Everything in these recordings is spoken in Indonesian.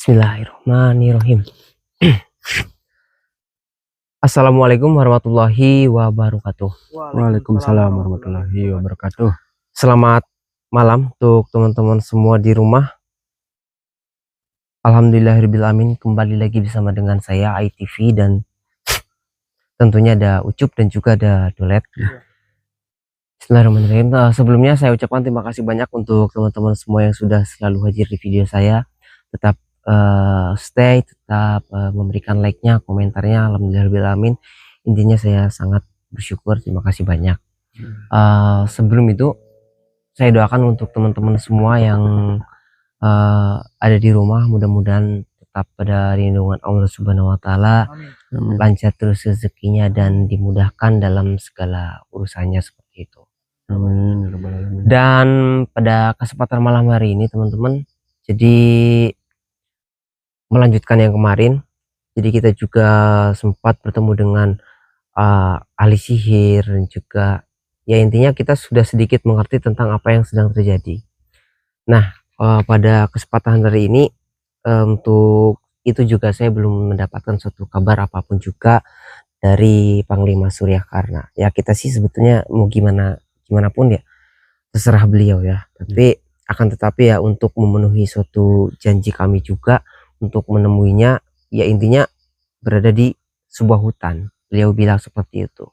Bismillahirrahmanirrahim. Assalamualaikum warahmatullahi wabarakatuh. Waalaikumsalam warahmatullahi wabarakatuh. Selamat malam untuk teman-teman semua di rumah. Alhamdulillahirrahmanirrahim, kembali lagi bersama dengan saya ITV dan tentunya ada Ucup dan juga ada Dolet. Bismillahirrahmanirrahim. Sebelumnya saya ucapkan terima kasih banyak untuk teman-teman semua yang sudah selalu hadir di video saya. Tetap stay, tetap memberikan like-nya, komentarnya. Alhamdulillahirrahmanirrahim. Intinya saya sangat bersyukur, terima kasih banyak. Sebelum itu saya doakan untuk teman-teman semua yang ada di rumah, mudah-mudahan tetap pada lindungan Allah Subhanahu wa taala, lancar terus rezekinya dan dimudahkan dalam segala urusannya seperti itu. Amin. Dan pada kesempatan malam hari ini teman-teman, jadi melanjutkan yang kemarin, jadi kita juga sempat bertemu dengan ahli sihir dan juga ya intinya kita sudah sedikit mengerti tentang apa yang sedang terjadi. Nah, pada kesempatan hari ini untuk itu juga saya belum mendapatkan suatu kabar apapun juga dari Panglima Suryakarna. Ya kita sih sebetulnya mau gimana pun ya terserah beliau ya, tapi akan tetapi ya untuk memenuhi suatu janji kami juga untuk menemuinya, ya intinya berada di sebuah hutan. Beliau bilang seperti itu.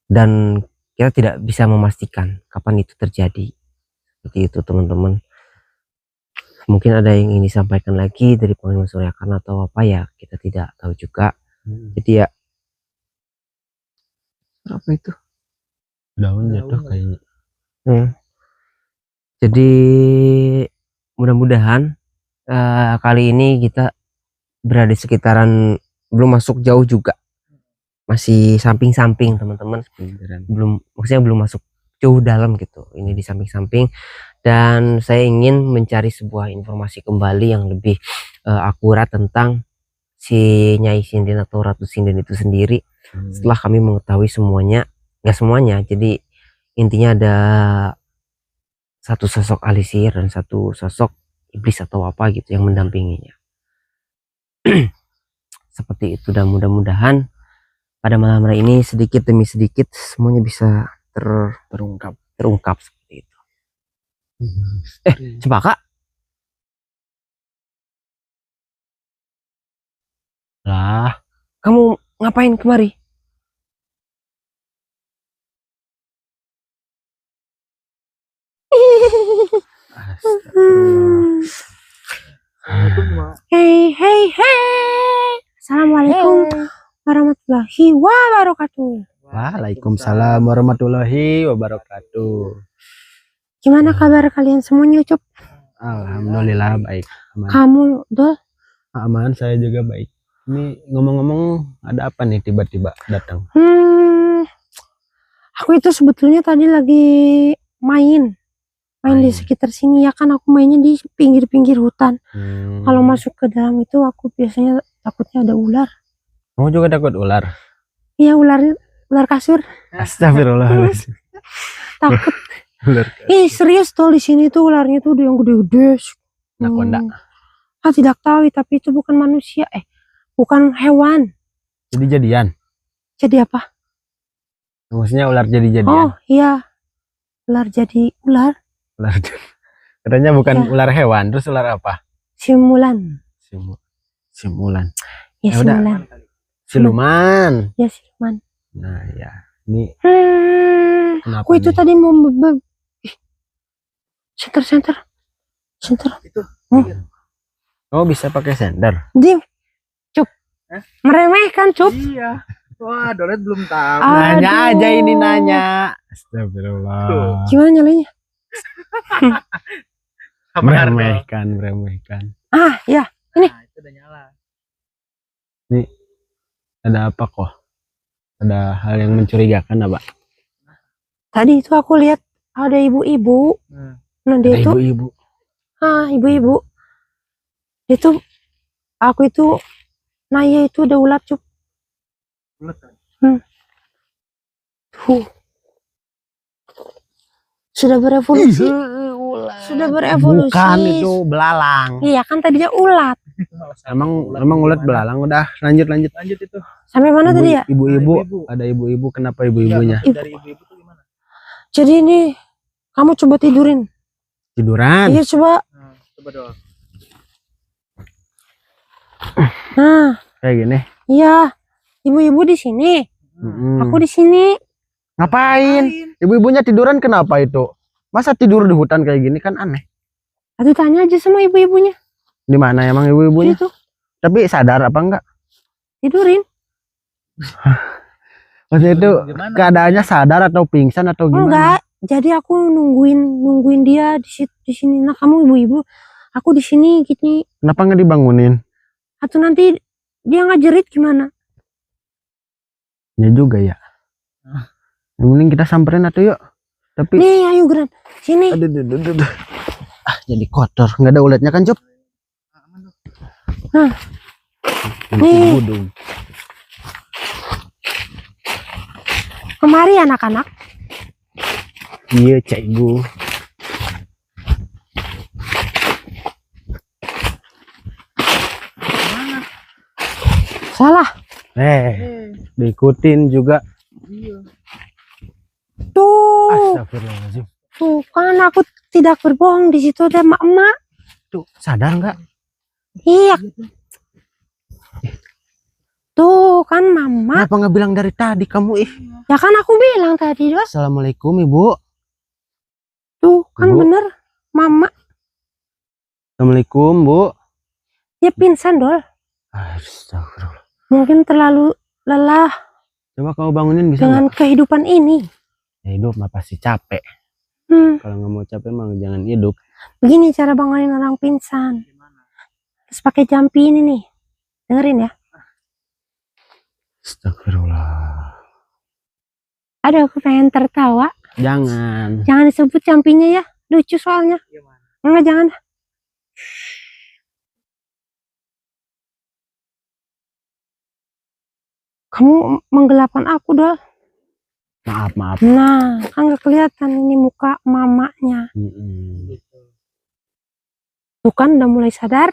Dan kita tidak bisa memastikan kapan itu terjadi. Seperti itu teman-teman. Mungkin ada yang ingin disampaikan lagi dari Panglima Suryakarna atau apa ya, kita tidak tahu juga. Jadi ya apa itu? Daun jatuh kayaknya. Jadi mudah-mudahan kali ini kita berada di sekitaran, belum masuk jauh juga, masih samping-samping teman-teman, maksudnya belum masuk jauh dalam gitu, ini di samping-samping. Dan saya ingin mencari sebuah informasi kembali yang lebih akurat tentang si Nyai Sinden atau Ratu Sinden itu sendiri. Setelah kami mengetahui semuanya, nggak semuanya, jadi intinya ada satu sosok ahli sihir dan satu sosok iblis atau apa gitu yang mendampinginya. Seperti itu, dan mudah-mudahan pada malam hari ini sedikit demi sedikit semuanya bisa terungkap seperti itu. Cempaka, Lah, kamu ngapain kemari? Hei. Assalamualaikum warahmatullahi wabarakatuh. waalaikumsalam warahmatullahi wabarakatuh. Gimana kabar kalian semuanya, Ucup? Alhamdulillah baik. Aman. Kamu, Dol? Aman, saya juga baik. Ini ngomong-ngomong, ada apa nih tiba-tiba datang? Aku itu sebetulnya tadi lagi main di sekitar sini ya kan, aku mainnya di pinggir-pinggir hutan. Kalau masuk ke dalam itu aku biasanya takutnya ada ular. Kamu juga takut ular? Iya, ular kasur. Astagfirullahaladzim. Takut. Ular Serius tuh, di sini tuh ularnya tuh yang gede-gede. anaconda. Tidak tahu, tapi itu bukan manusia, bukan hewan. Jadi jadian? Jadi apa? Maksudnya ular jadi jadian? Oh iya, ular jadi ular. Ular. Katanya bukan Ya. Ular hewan, terus ular apa? Simulan. Simulan. Ya, simulan. Siluman. Ya, siluman. Nah ya, ini aku itu nih? Tadi mau senter itu. Oh, bisa pakai senter? Dim, Cup. Meremehkan, Cup. Iya. Wah, Dolet belum tahu. Nanya aja ini, nanya. Astagfirullah. Gimana nyalanya? meremehkan. Ya, ini. Itu udah nyala. Ini ada apa kok? Ada hal yang mencurigakan apa? Tadi itu aku lihat ada ibu-ibu. Nah, dia itu ibu-ibu. Ibu-ibu. Itu aku itu nanya itu ada ulat, Cup. Ulat. Tuh. Sudah berevolusi. sudah berevolusi. Bukan, itu belalang. Iya kan tadinya ulat. Emang ulat belalang. Udah lanjut. Lanjut itu. Sampai mana tadi ya? Ibu-ibu. Ada ibu-ibu. Kenapa ibu-ibunya? Dari ibu-ibu tuh gimana? Jadi ini kamu coba tidurin. Tiduran. Iya coba. Nah, coba dong. Nah, Kayak gini. iya. Ibu-ibu di sini. Aku di sini. Ngapain? Ibu-ibunya tiduran kenapa itu? Masa tidur di hutan kayak gini kan aneh. Aduh tanya aja sama ibu-ibunya. Di mana emang ibu-ibunya? Itu Tapi sadar apa enggak? tidurin. Maksudnya itu Gimana? keadaannya sadar atau pingsan atau gimana? Enggak. Jadi aku nungguin dia di sini. Nah, kamu ibu-ibu, aku di sini gini. Kenapa nggak dibangunin? Atau nanti dia ngajerit gimana? Ya juga ya. Yang mending kita samperin atau yuk. Tapi Nih, ayo Gran. Sini. aduh. Ah, jadi kotor. Nggak ada uletnya kan, Job? Nah. Nih. Budung. Kemari anak-anak. Iya, cikgu. Salah. Diikutin juga. Tuh. Astagfirullahaladzim. Tuh kan aku tidak berbohong, di situ ada emak-emak. Tuh, sadar nggak? Iya. Tuh kan mama. Kenapa nggak bilang dari tadi kamu Ya kan aku bilang tadi, Dok. Assalamualaikum, Ibu. Tuh kan Bu. bener. Mama. Assalamualaikum, Bu. Dia pingsan, Dol. Astagfirullah. Mungkin terlalu lelah Coba kamu bangunin bisa dengan nggak? kehidupan ini. Ya, hidup mah pasti capek. Kalau nggak mau capek mah jangan hidup. Begini cara bangunin orang pingsan. Terus pakai jampi ini nih. Dengerin ya. Astagfirullah. Aduh, aku pengen tertawa. Jangan. Jangan disebut jampinya ya. Lucu soalnya. Enggak, jangan. Kamu menggelapkan aku, Dol. Maaf. Nah, kan gak kelihatan ini muka mamanya. Tuh kan udah mulai sadar.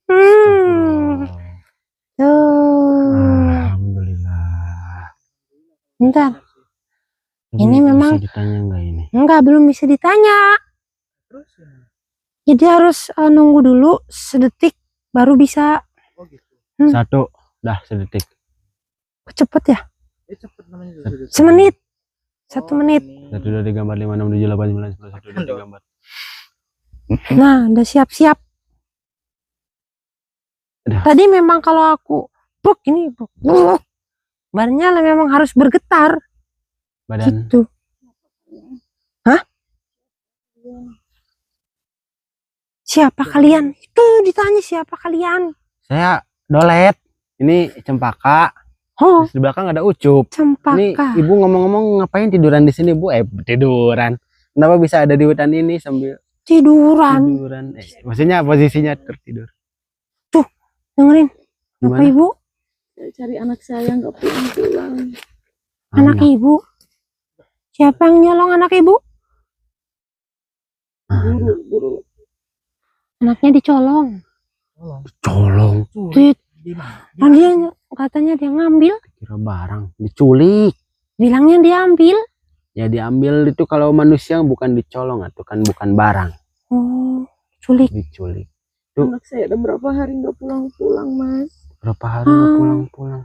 Tuh. Alhamdulillah. Bentar. Tapi Ini memang- bisa ditanya nggak ini? Enggak, belum bisa ditanya. Terus? Jadi harus nunggu dulu sedetik baru bisa. Oh gitu. Satu, dah sedetik. Cepet ya? Cepet namanya. Semenit. 1 menit. Satu udah digambar 5, 6, 7, 8, 9, 10, 1 udah digambar. Nah, udah siap-siap. Udah. Tadi memang kalau aku bruk ini bruk. Badannya memang harus bergetar Badan. gitu. Hah? Siapa kalian? Itu ditanya siapa kalian? Saya Dolet. Ini Cempaka. Oh, Terus di belakang ada Ucup. Ini Cempaka. ibu ngomong-ngomong ngapain tiduran di sini, Bu? Tiduran. Kenapa bisa ada di hutan ini sambil Tiduran. maksudnya posisinya tertidur. Dengerin. Apa Gimana? ibu? Cari anak saya nggak pulang-pulang. Anak ibu. Siapa yang nyolong anak ibu? Guru. Anaknya dicolong. Colong. Tuh, kan dia katanya dia ngambil. Kira barang. Diculik. Bilangnya dia ambil. Ya diambil itu kalau manusia bukan dicolong atau kan bukan barang. Oh, culik. Diculik. Tuh. Anak saya udah berapa hari nggak pulang-pulang, Mas. Berapa hari nggak pulang-pulang?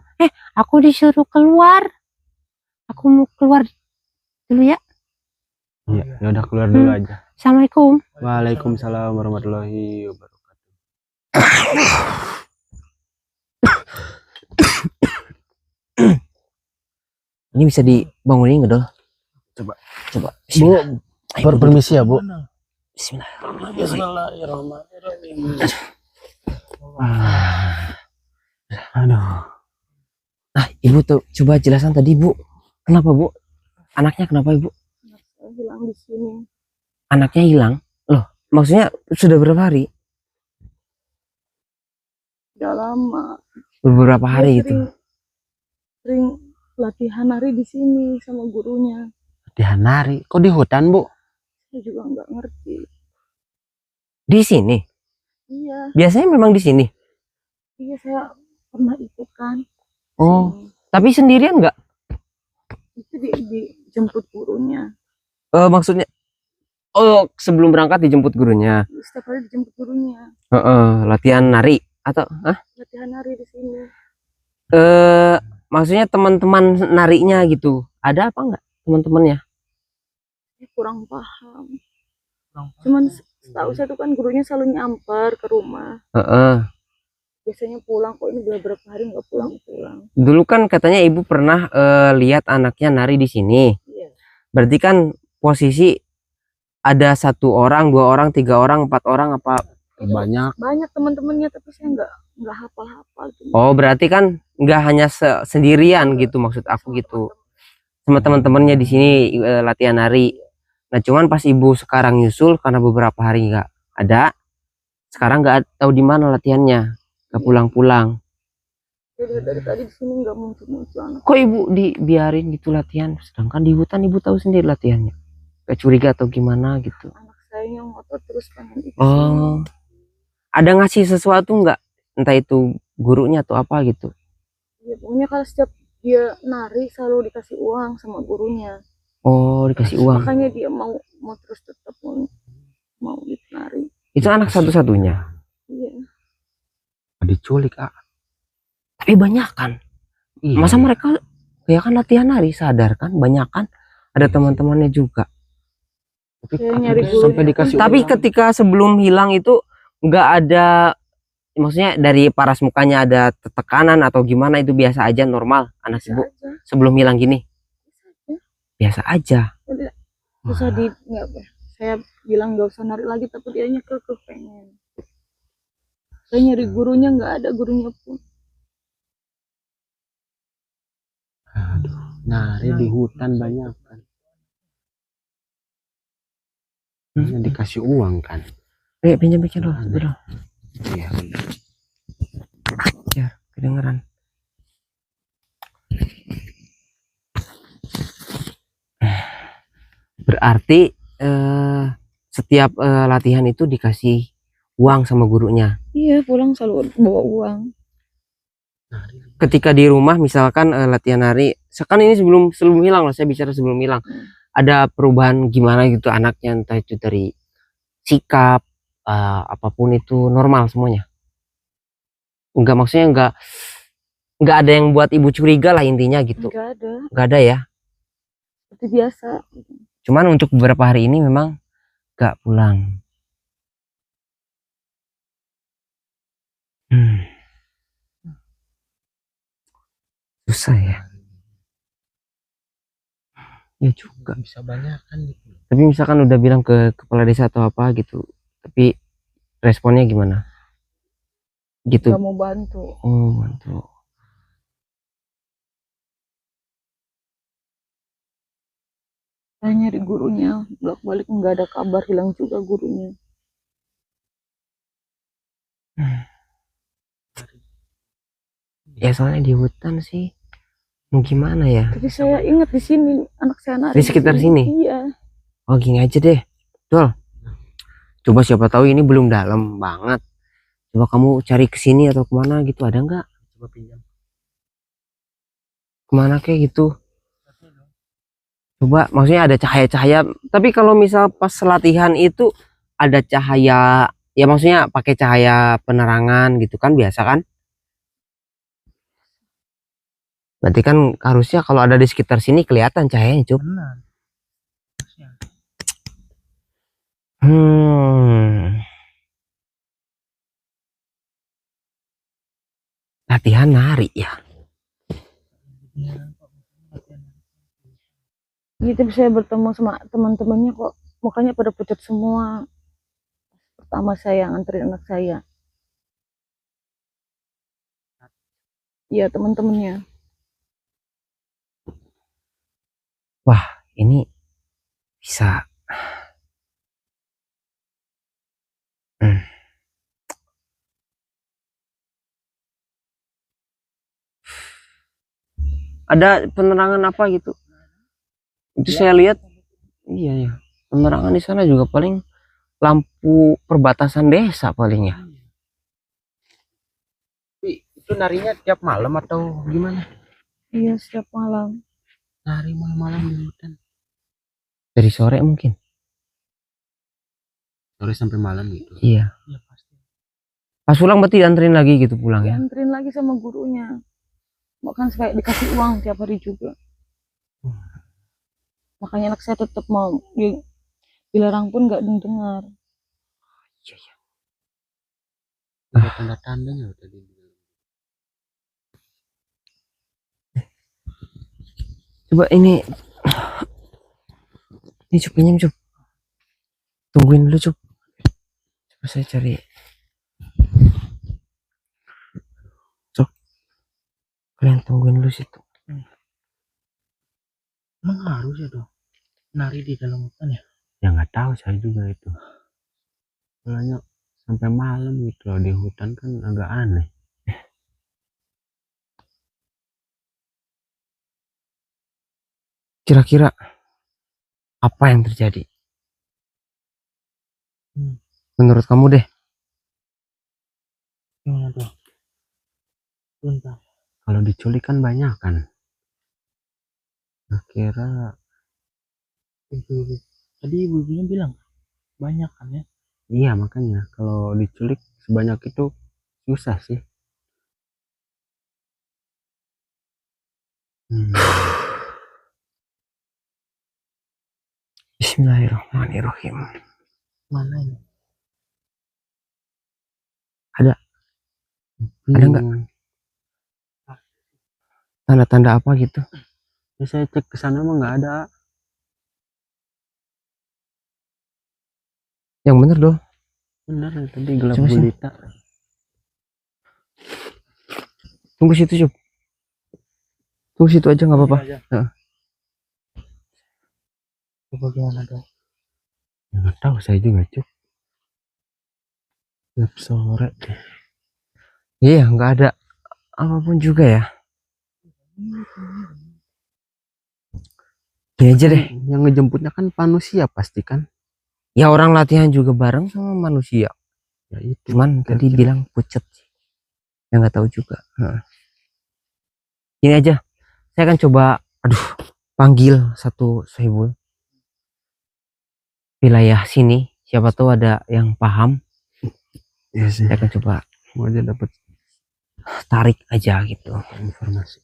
Aku disuruh keluar. Aku mau keluar dulu ya. Iya, ya udah keluar dulu aja. Assalamualaikum. Waalaikumsalam warahmatullahi wabarakatuh. Ini bisa dibangunin nggak, Dol? Coba. Coba. Bu, Bismillah. Ayo, Bu, permisi ya, Bu. Bismillah. Bismillahirrahmanirrahim. Aduh. Nah, Ibu tuh coba jelasan tadi, Bu. Kenapa, Bu? Anaknya kenapa, Ibu? Saya hilang di sini. Anaknya hilang. Loh, maksudnya sudah berapa hari? Udah lama. Beberapa hari Dia gitu. Sering latihan nari di sini sama gurunya. Latihan nari. Kok di hutan, Bu? Saya juga nggak ngerti. Di sini. Iya, Biasanya memang di sini. iya saya pernah ikut kan. Oh, Sini. tapi sendirian nggak? Itu dijemput gurunya. Maksudnya, oh sebelum berangkat dijemput gurunya. Setiap hari dijemput gurunya. Latihan nari atau, Latihan nari di sini. maksudnya teman-teman narinya gitu. Ada apa nggak teman-temannya? Saya kurang paham. Kurang paham. Cuman setahu saya tuh kan gurunya selalu nyamper ke rumah. Biasanya pulang, kok ini udah berapa hari nggak pulang-pulang. Dulu kan katanya ibu pernah lihat anaknya nari di sini. Iya. Berarti kan posisi ada 1 orang, 2 orang, 3 orang, 4 orang apa? Banyak. Banyak teman-temannya, tapi saya nggak hafal-hafal. Oh, berarti kan nggak hanya sendirian gitu, maksud aku gitu. Sama teman-temannya di sini latihan nari. Nah, cuman pas ibu sekarang nyusul karena beberapa hari nggak ada, sekarang nggak tahu di mana latihannya, nggak pulang-pulang. Jadi dari tadi di sini nggak muncul-muncul anak. Kok ibu dibiarin gitu latihan, sedangkan di hutan ibu tahu sendiri latihannya, gak curiga atau gimana gitu? Anak saya yang ngotot terus pengen ikut. Oh, ada ngasih sesuatu nggak, entah itu gurunya atau apa gitu? Ya, pokoknya kalau setiap dia nari selalu dikasih uang sama gurunya. Oh, dikasih uang. Makanya dia mau terus tetap mau nari. Itu anak satu-satunya. Iya. Diculik, Tapi banyak kan? Iya. Masa mereka ya kan latihan nari, sadar kan? Banyak kan? Ada teman-temannya juga. Tapi Saya nyari guru sampai dikasih Tapi uang. ketika sebelum hilang itu nggak ada, maksudnya dari paras mukanya ada tekanan atau gimana, itu biasa aja, normal anak Biasa ibu aja. sebelum hilang gini? Biasa aja. Susah di nggak apa. Saya bilang nggak usah nari lagi, tapi dianya kekeh pengen. Saya nyari gurunya nggak ada gurunya pun. Aduh, nari di hutan banyak kan. Dikasih uang kan. Pinjam dulu. Dulu. Iya. Ya, kedengeran. Berarti setiap latihan itu dikasih uang sama gurunya. Iya, pulang selalu bawa uang. Ketika di rumah misalkan latihan nari, kan ini sebelum hilang loh, saya bicara sebelum hilang. Ada perubahan gimana gitu anaknya, entah itu dari sikap, apapun itu normal semuanya? Enggak, maksudnya enggak ada yang buat ibu curiga lah intinya gitu. Enggak ada ya. Seperti biasa. Cuman untuk beberapa hari ini memang enggak pulang. Susah ya. Ya juga. Bisa banyak kan gitu. Tapi misalkan udah bilang ke kepala desa atau apa gitu, tapi responnya gimana? Gitu. Gak mau bantu. Oh, bantu. Saya nyari gurunya, bolak-balik nggak ada kabar, hilang juga gurunya. Ya soalnya di hutan sih, mau gimana ya? Tapi saya ingat di sini anak saya nari Di sekitar sini? Iya. Oh, gini aja deh, Dol. Coba siapa tahu ini belum dalam banget. Coba kamu cari ke sini atau kemana gitu, ada nggak? Coba pinjam. Kemana kayak gitu? Coba, maksudnya ada cahaya-cahaya. Tapi kalau misal pas latihan itu ada cahaya, ya maksudnya pakai cahaya penerangan gitu kan, biasa kan? Berarti kan harusnya kalau ada di sekitar sini kelihatan cahayanya, Cuk. Benar. Latihan nari ya. Gitu saya bertemu sama teman-temannya kok mukanya pada pucat semua. Pertama saya nganterin anak saya. Iya, teman-temannya. Wah, ini bisa. Ada penerangan apa gitu? Itu saya lihat, iya ya, penerangan di sana juga paling lampu perbatasan desa paling ya. Tapi itu narinya tiap malam atau gimana? Iya, setiap malam. Nari malam-malam di hutan. Dari sore mungkin. Sore sampai malam gitu. Iya. Ya pasti. Pas pulang berarti dianterin lagi gitu pulang ya. Dianterin lagi sama gurunya. Bahkan kayak dikasih uang tiap hari juga. Makanya anak saya tetap mau dilarang pun nggak dengar. Ada tanda-tandanya tadi. Coba ini Cup, pinjam Cup. Tungguin dulu Cup. Coba saya cari. Cok. Kalian tungguin dulu situ. Emang harus ya dong nari di dalam hutan ya? Ya nggak tahu saya juga itu. Soalnya sampai malam gitu loh di hutan kan agak aneh. Kira-kira apa yang terjadi? Menurut kamu deh. Gimana dong? Bentar. Kalau diculik kan banyak kan. Kira Ibu-ibu. Tadi ibu-ibunya bilang banyak kan ya? iya makanya kalau diculik sebanyak itu susah sih. Bismillahirrahmanirrahim. Mana ini? Ada nggak? Tanda-tanda apa gitu? Ya, saya cek ke sana mah nggak ada. Yang bener dong. Bener tadi gelap Coba sini. gulita. Tunggu situ Cup. Tunggu situ aja nggak apa-apa. Heeh. Coba gimana dong? Ya, nggak tahu saya juga cuk. Gelap sore. Iya nggak ada apapun juga ya. Gini aja deh. Yang ngejemputnya kan manusia pasti kan. Ya orang latihan juga bareng sama manusia. Ya itu. Cuman tadi bilang pucet. Ya nggak tahu juga. Heeh. Ini aja. Saya akan coba. Aduh. Panggil satu Sohibul. Wilayah sini. Siapa tahu ada yang paham. Iya sih. Saya akan coba Mau aja dapat tarik aja gitu. informasi.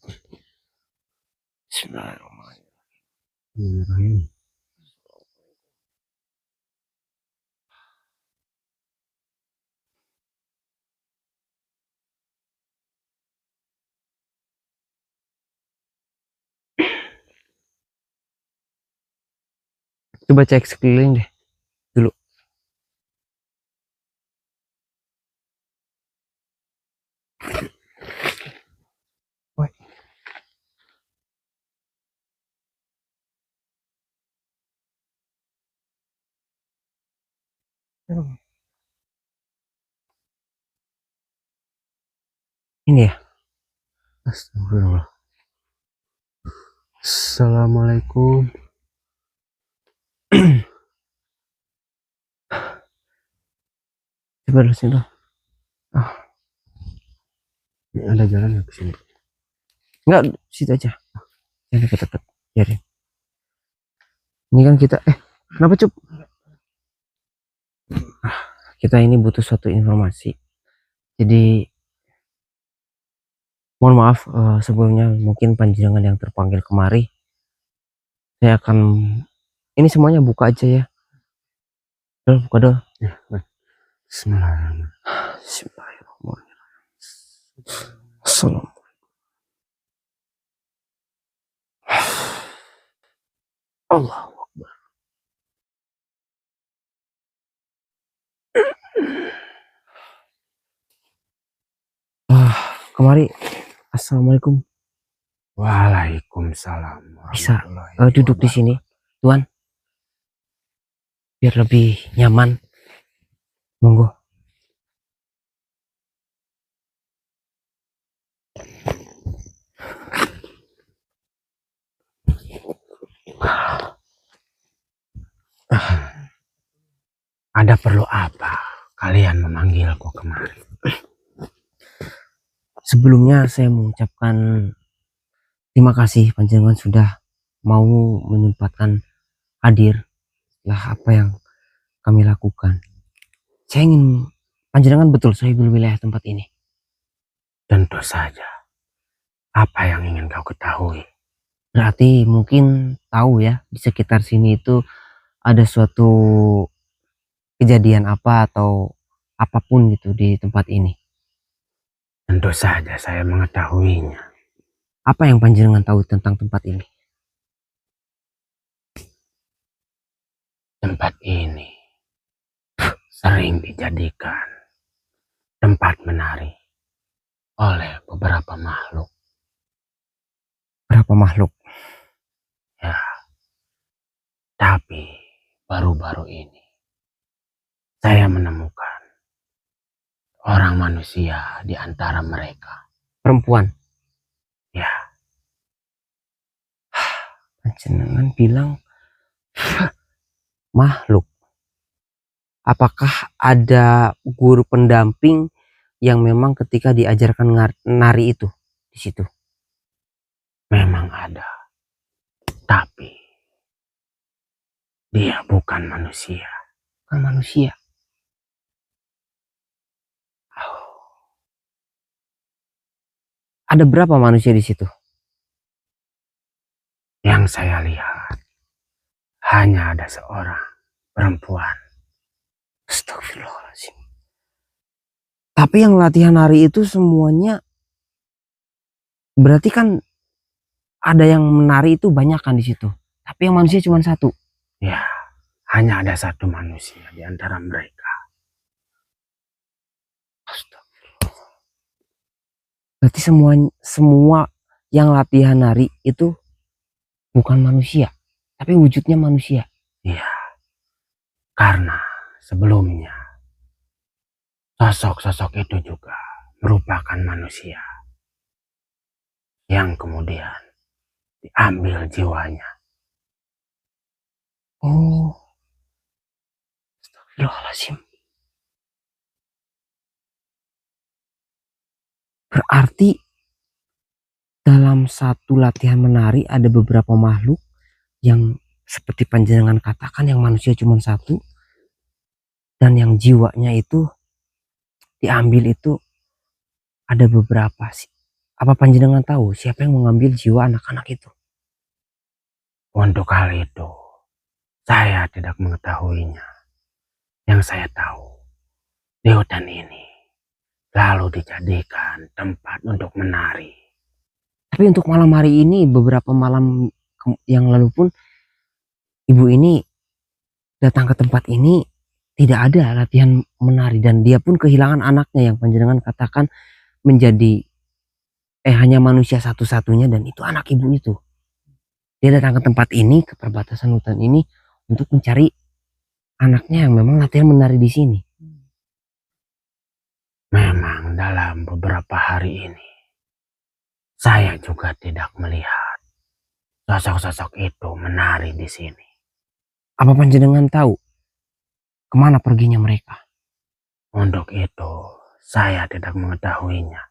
Bismillahirrahmanirrahim. Coba cek sekeliling deh dulu. Woi. Ini ya. Astagfirullah. Assalamualaikum. Coba dulu sini. Ini ada jalan nggak ke sini? Enggak, situ aja. Jangan deket-deket. Biarin. Ini kan kita kenapa Cup? Kita ini butuh suatu informasi. Jadi mohon maaf sebelumnya mungkin panjenengan yang terpanggil kemari. Saya akan ini semuanya buka aja ya. Buka dulu. Ya, baik. Bismillahirrahmanirrahim. Bismillahirrahmanirrahim. Assalamualaikum. Allahu Akbar. Kemari. Assalamualaikum. Waalaikumsalam. Bisa duduk di sini, Tuan. Biar lebih nyaman. Monggo. Ada perlu apa kalian memanggilku kemari? Sebelumnya saya mengucapkan terima kasih panjenengan sudah mau menyempatkan hadir lah apa yang kami lakukan. Saya ingin panjenengan betul sahibul wilayah tempat ini. Tentu saja. Apa yang ingin kau ketahui? Berarti mungkin tahu ya di sekitar sini itu ada suatu kejadian apa atau apapun gitu di tempat ini. Tentu saja saya mengetahuinya. Apa yang panjenengan tahu tentang tempat ini? Tempat ini sering dijadikan tempat menari oleh beberapa makhluk. Berapa makhluk? Ya, tapi baru-baru ini saya menemukan orang manusia di antara mereka. Perempuan. Ya, Panjenengan bilang makhluk. Apakah ada guru pendamping yang memang ketika diajarkan nari itu di situ? memang ada. Tapi dia bukan manusia. Bukan manusia. Ada berapa manusia di situ? Yang saya lihat hanya ada seorang perempuan. Astagfirullahaladzim. Tapi yang latihan nari itu semuanya berarti kan ada yang menari itu banyak kan di situ. Tapi yang manusia cuma satu. Ya, hanya ada satu manusia di antara mereka. Astagfirullah. Berarti semua yang latihan nari itu bukan manusia, tapi wujudnya manusia. Ya, karena sebelumnya sosok-sosok itu juga merupakan manusia yang kemudian diambil jiwanya. Oh, astagfirullahaladzim. Berarti dalam satu latihan menari ada beberapa makhluk yang seperti panjenengan katakan yang manusia cuma satu dan yang jiwanya itu diambil itu ada beberapa sih. Apa panjenengan tahu siapa yang mengambil jiwa anak-anak itu? Untuk hal itu, saya tidak mengetahuinya. Yang saya tahu, di hutan ini lalu dijadikan tempat untuk menari. Tapi untuk malam hari ini beberapa malam yang lalu pun ibu ini datang ke tempat ini tidak ada latihan menari dan dia pun kehilangan anaknya yang panjenengan katakan menjadi hanya manusia satu-satunya dan itu anak ibu itu. Dia datang ke tempat ini, ke perbatasan hutan ini untuk mencari anaknya yang memang latihan menari di sini. Memang dalam beberapa hari ini saya juga tidak melihat sosok-sosok itu menari di sini. Apa panjenengan tahu kemana perginya mereka? Untuk itu saya tidak mengetahuinya.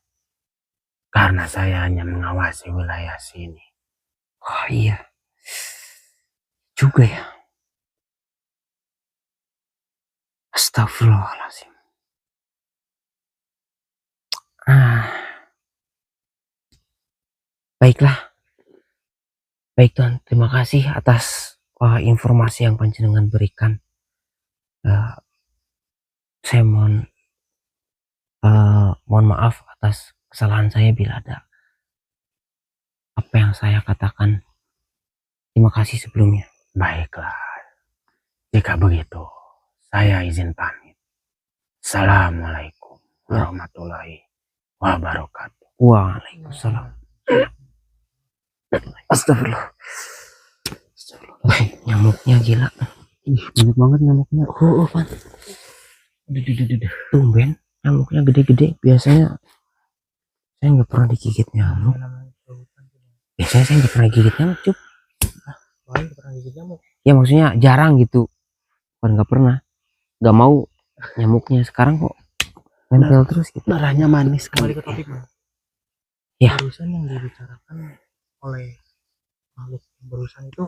Karena saya hanya mengawasi wilayah sini. Oh iya. Juga ya. Astagfirullahaladzim. Baiklah. Baik Tuhan, terima kasih atas informasi yang panjenengan berikan. Saya mohon maaf atas kesalahan saya bila ada apa yang saya katakan. Terima kasih sebelumnya. Baiklah. Jika begitu, saya izin pamit. Assalamualaikum warahmatullahi wabarakatuh. Waalaikumsalam. Astagfirullah. Nyamuknya gila. Ih, banyak banget nyamuknya. Oh, Pan. Tumben nyamuknya gede-gede. Biasanya saya nggak pernah digigit nyamuk. Biasanya saya nggak pernah digigit nyamuk, Cuk. Ya maksudnya jarang gitu. Bukan nggak pernah. gak mau nyamuknya, sekarang kok nempel terus gitu. Darahnya manis Kembali kali. ke topik, Bang. Ya. Barusan yang dibicarakan oleh makhluk barusan itu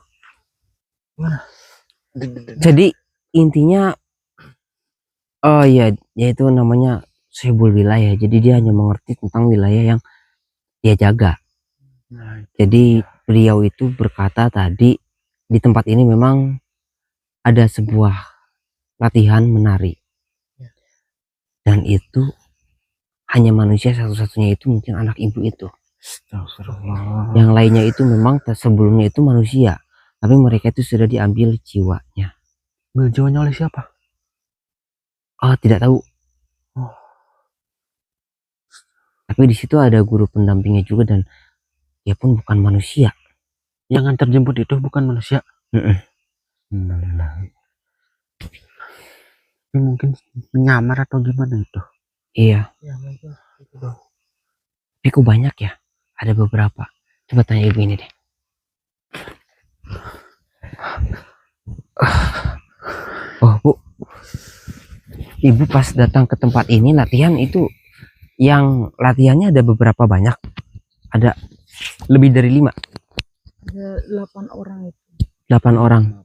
Jadi intinya ya yaitu namanya Sohibul Wilayah. Jadi dia hanya mengerti tentang wilayah yang dia jaga. Nah, Jadi beliau itu berkata tadi di tempat ini memang ada sebuah latihan menari. Dan itu hanya manusia satu-satunya itu mungkin anak ibu itu. astagfirullah. Yang lainnya itu memang sebelumnya itu manusia, tapi mereka itu sudah diambil jiwanya. Ambil jiwanya oleh siapa? Oh, tidak tahu. Oh. Tapi di situ ada guru pendampingnya juga dan dia pun bukan manusia. Yang antar jemput itu bukan manusia. Mm-mm. Innalillahi. Tapi mungkin menyamar atau gimana itu? Iya, ya mungkin itu dong. tapi kok banyak ya? Ada beberapa. Coba tanya ibu ini deh. Oh bu, ibu pas datang ke tempat ini latihan itu, yang latihannya ada beberapa banyak. Ada lebih dari 5. Ada 8 orang itu. 8 orang.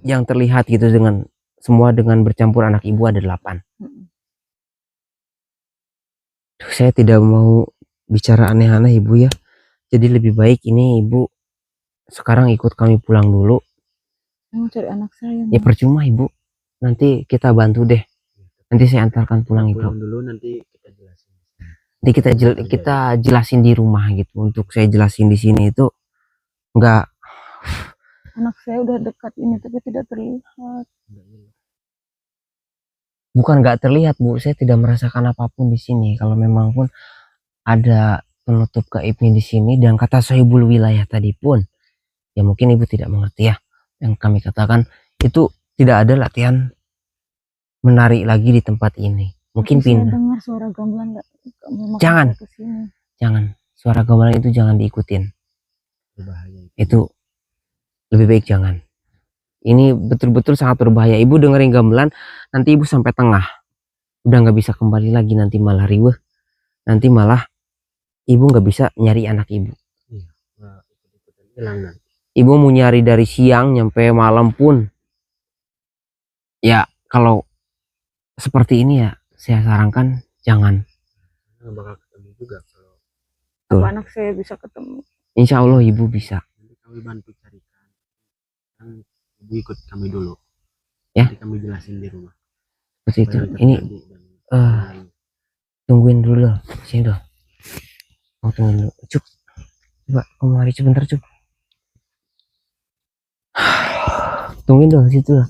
Yang terlihat gitu dengan semua dengan bercampur anak ibu ada 8. Mm-mm. Saya tidak mau bicara aneh-aneh ibu ya. Jadi lebih baik ini ibu sekarang ikut kami pulang dulu. Mau cari anak saya. Ya percuma ibu. Nanti kita bantu deh. Nanti saya antarkan pulang ibu. Pulang dulu nanti kita jelasin. Nanti kita jelasin di rumah gitu. Untuk saya jelasin di sini itu enggak. Anak saya udah dekat ini tapi tidak terlihat. Bukan nggak terlihat bu, saya tidak merasakan apapun di sini. Kalau memang pun ada penutup gaibnya di sini dan kata Sohibul Wilayah tadi pun, ya mungkin ibu tidak mengerti ya. Yang kami katakan itu tidak ada latihan menari lagi di tempat ini. Mungkin Tapi saya pindah. dengar suara gamelan memaksa Jangan. saya ke sini. Jangan, suara gamelan itu jangan diikutin. Berbahaya itu. Itu lebih baik jangan. Ini betul-betul sangat berbahaya. Ibu dengerin gamelan, nanti ibu sampai tengah udah nggak bisa kembali lagi, nanti malah riweh, nanti malah ibu nggak bisa nyari anak ibu. Nah, ikut-ikutan hilang nanti. Ibu mau nyari dari siang nyampe malam pun ya kalau seperti ini ya saya sarankan jangan. Nggak bakal ketemu juga kalau Betul. Apa anak saya bisa ketemu? Insya Allah ibu bisa. nanti kami bantu carikan. Kan ibu ikut kami dulu. Ya. Nanti kami jelasin di rumah. Seperti itu. Apa yang Ini terjadi dan tungguin dulu loh. Sini dong. Mau tungguin dulu. Cuk. Coba kamu mari sebentar Cuk. Tungguin dong situ loh.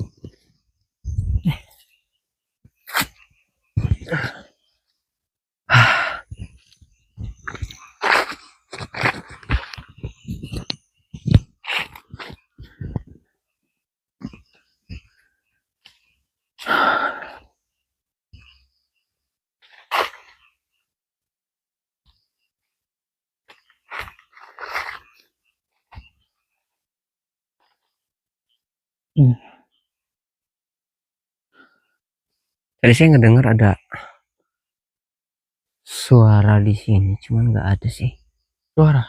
Tadi saya ngedengar ada suara di sini, cuman nggak ada sih. Suara.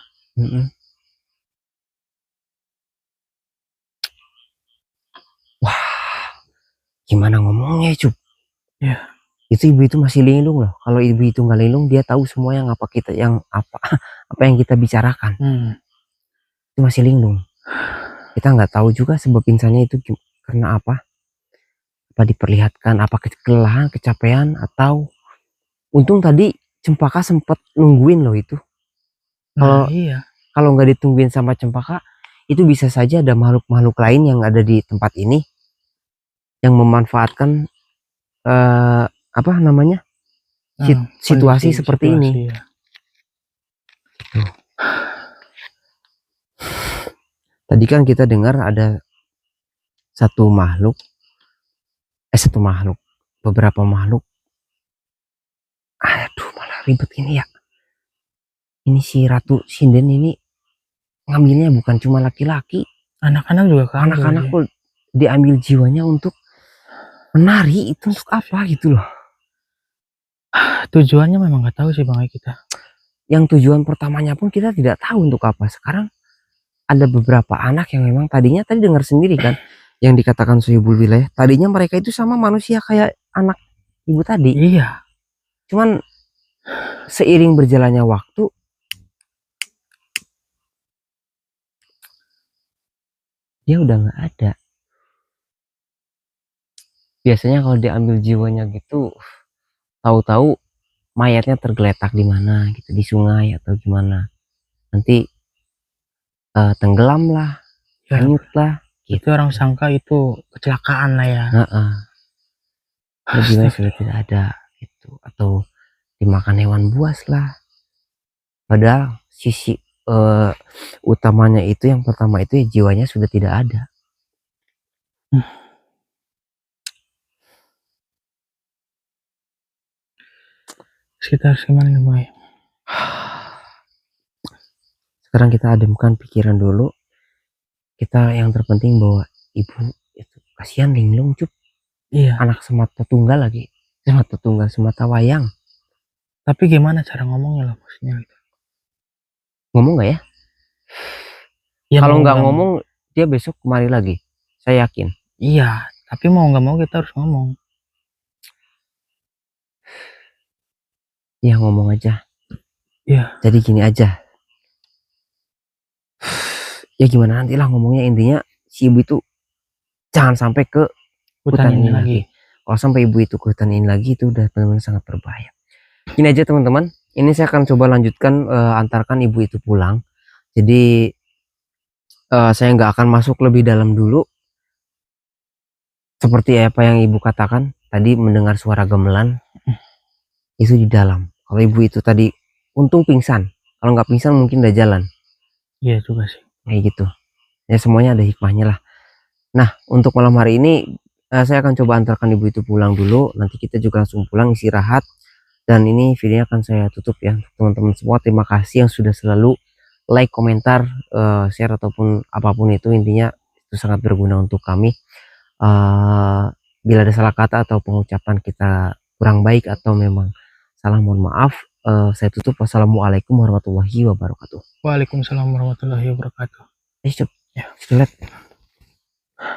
Wah, gimana ngomongnya Cuk? Ya. Itu ibu itu masih linglung loh. Kalau ibu itu nggak linglung, dia tahu semua yang apa kita yang apa yang kita bicarakan. Itu masih linglung. Kita nggak tahu juga sebab pingsannya itu karena apa diperlihatkan, apa kelelahan, kecapean, atau untung tadi Cempaka sempat nungguin loh itu. Nah, iya. Kalau nggak ditungguin sama Cempaka, itu bisa saja ada makhluk-makhluk lain yang ada di tempat ini yang memanfaatkan apa namanya situasi seperti ini. Ya. Tadi kan kita dengar ada beberapa makhluk. Aduh, malah ribet ini ya. Ini si Ratu Sinden ini ngambilnya bukan cuma laki-laki, Anak-anak juga kan. anak-anak pun diambil jiwanya untuk menari, itu untuk apa gitu loh. Tujuannya memang nggak tahu sih Bang kita. Yang tujuan pertamanya pun kita tidak tahu untuk apa. Sekarang ada beberapa anak yang memang tadinya tadi dengar sendiri kan yang dikatakan Sohibul Wilayah, tadinya mereka itu sama manusia kayak anak ibu tadi. Iya. Cuman seiring berjalannya waktu dia udah nggak ada. Biasanya kalau diambil jiwanya gitu, tahu-tahu mayatnya tergeletak di mana gitu, di sungai atau gimana. Nanti tenggelam lah, Ya, hanyut lah. itu orang sangka itu kecelakaan lah ya. Jiwanya sudah tidak ada gitu, atau dimakan hewan buas lah. Padahal sisi utamanya itu, yang pertama itu ya jiwanya sudah tidak ada. Kita harus gimana nih Bang? Sekarang kita ademkan pikiran dulu. Kita yang terpenting bahwa ibu itu kasihan linglung cup. Iya. Anak semata tunggal lagi, semata tunggal semata wayang. Tapi gimana cara ngomongnya lah maksudnya gitu. Ngomong nggak ya? Ya, kalau mau nggak ngomong dia besok kemari lagi, saya yakin. Iya, tapi mau nggak mau kita harus ngomong. Ya ngomong aja. Iya. Jadi gini aja. Ya gimana nantilah ngomongnya, intinya si ibu itu jangan sampai ke hutan ini lagi. Kalau sampai ibu itu ke hutan ini lagi, itu udah benar-benar sangat berbahaya. Gini aja teman-teman, ini saya akan coba lanjutkan, antarkan ibu itu pulang. Jadi saya nggak akan masuk lebih dalam dulu. Seperti apa yang ibu katakan tadi, mendengar suara gamelan itu di dalam. Kalau ibu itu tadi untung pingsan, kalau nggak pingsan mungkin udah jalan. Iya juga sih. Kayak gitu. Ya semuanya ada hikmahnya lah. Nah untuk malam hari ini saya akan coba antarkan ibu itu pulang dulu. Nanti kita juga langsung pulang istirahat. Dan ini videonya akan saya tutup ya teman-teman semua. Terima kasih yang sudah selalu like, komentar, share ataupun apapun itu, intinya itu sangat berguna untuk kami. Bila ada salah kata atau pengucapan kita kurang baik atau memang salah, mohon maaf. Saya tutup. Wassalamualaikum warahmatullahi wabarakatuh. Waalaikumsalam warahmatullahi wabarakatuh. Ya.